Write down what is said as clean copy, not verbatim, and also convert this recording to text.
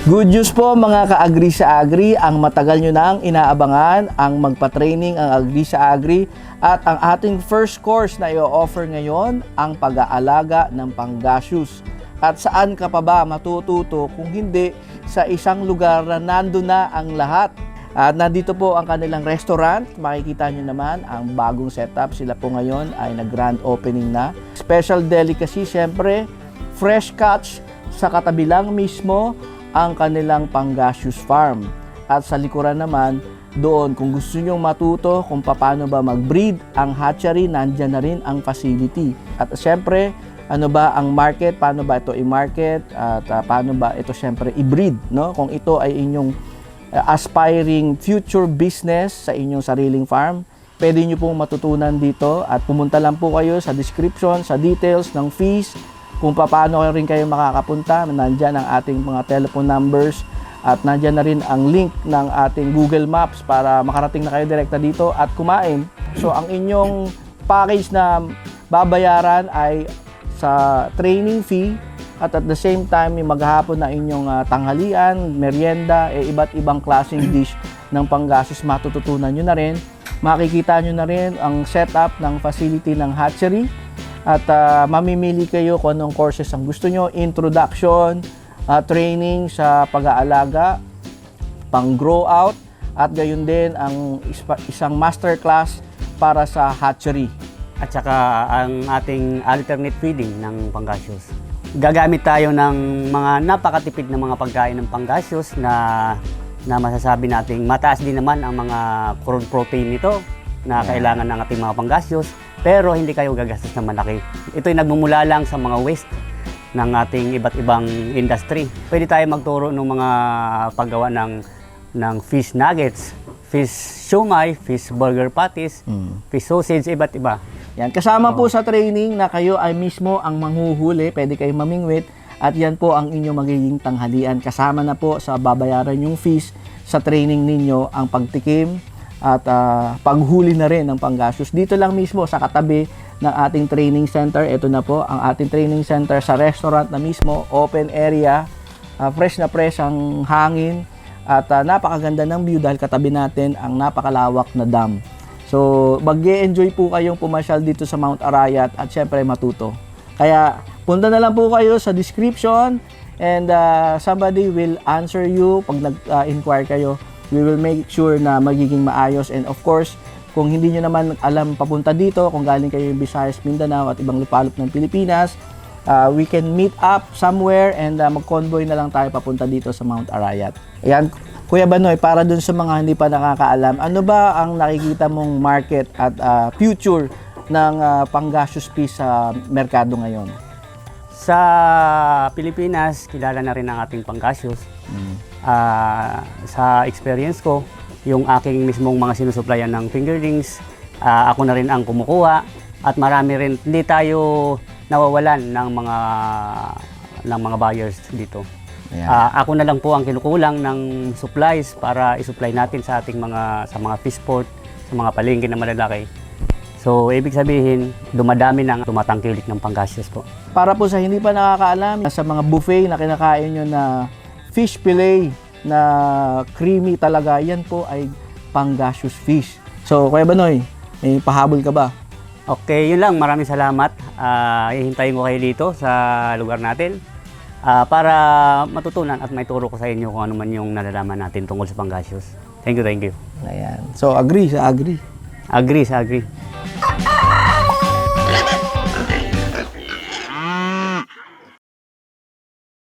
Good news po mga ka-agri sa agri, ang matagal nyo nang inaabangan ang magpa-training ang agri sa agri at ang ating first course na i-offer ngayon ang pag-aalaga ng panggaseous. At saan ka pa ba matututo kung hindi sa isang lugar na nandun na ang lahat? At nandito po ang kanilang restaurant, makikita nyo naman ang bagong setup, sila po ngayon ay nag-grand opening na. Special delicacy, syempre, fresh catch sa katabi lang mismo ang kanilang panggaseous farm. At sa likuran naman, doon kung gusto nyong matuto kung paano ba mag-breed ang hatchery, nandyan na rin ang facility. At syempre, ano ba ang market, paano ba ito i-market, at paano ba ito syempre i-breed, no? Kung ito ay inyong aspiring future business sa inyong sariling farm, pwede nyo pong matutunan dito at pumunta lang po kayo sa description, sa details ng fees, kung paano rin kayo makakapunta. Nandyan ang ating mga telephone numbers at nandyan na rin ang link ng ating Google Maps para makarating na kayo direkta dito at kumain. So ang inyong package na babayaran ay sa training fee at the same time yung maghapon na inyong tanghalian, merienda, iba't ibang klaseng dish ng panggaseous matututunan nyo na rin. Makikita nyo na rin ang setup ng facility ng hatchery. At mamimili kayo kung anong courses ang gusto nyo, introduction, training sa pag-aalaga, pang-grow out, at gayon din ang isang masterclass para sa hatchery. At saka ang ating alternate feeding ng panggaseous. Gagamit tayo ng mga napakatipid na mga pagkain ng panggaseous na masasabi nating mataas din naman ang mga crude protein nito na kailangan ng ating mga panggaseous. Pero hindi kayo gagastos ng malaki. Ito ay nagmumula lang sa mga waste ng ating iba't ibang industry. Pwede tayo magturo ng mga paggawa ng fish nuggets, fish siomai, fish burger patties, fish sausage, iba't iba. Yan, kasama po sa training na kayo ay mismo ang manghuhuli, pwede kayong mamingwit, at yan po ang inyong magiging tanghalian. Kasama na po sa babayaran yung fees sa training ninyo ang pagtikim at paghuli na rin ng panggaseous. Dito lang mismo sa katabi ng ating training center. Ito na po ang ating training center sa restaurant na mismo, open area, fresh na fresh ang hangin at napakaganda ng view dahil katabi natin ang napakalawak na dam. So mag-enjoy po kayong pumasyal dito sa Mount Arayat at syempre matuto. Kaya punta na lang po kayo sa description and somebody will answer you pag nag-inquire kayo. We will make sure na magiging maayos, and of course, kung hindi nyo naman alam papunta dito, kung galing kayo yung Visayas, Mindanao at ibang lupalop ng Pilipinas, we can meet up somewhere and mag-convoy na lang tayo papunta dito sa Mount Arayat. Ayan, Kuya Banoy, para dun sa mga hindi pa nakakaalam, ano ba ang nakikita mong market at future ng panggaseous fish sa merkado ngayon? Sa Pilipinas, kilala na rin ang ating panggaseous. Sa experience ko, yung aking mismong mga sinusuplayan ng fingerlings, ako na rin ang kumukuha at marami rin, hindi tayo nawawalan ng mga buyers dito. Ako na lang po ang kinukulang ng supplies para isupply natin sa ating mga fish port, sa mga palengke na malalaki. So, ibig sabihin, dumadami ng tumatangkilik ng panggaseous po. Para po sa hindi pa nakakaalam, sa mga buffet na kinakain nyo na fish fillet na creamy talaga, yan po ay panggaseous fish. So, Kuya Banoy, may pahabol ka ba? Okay, yun lang. Maraming salamat. Hihintayin ko kayo dito sa lugar natin para matutunan at may turo ko sa inyo kung ano man yung nalalaman natin tungkol sa panggaseous. Thank you, thank you. Ayan. So, agree sa agree. Agree sa agree.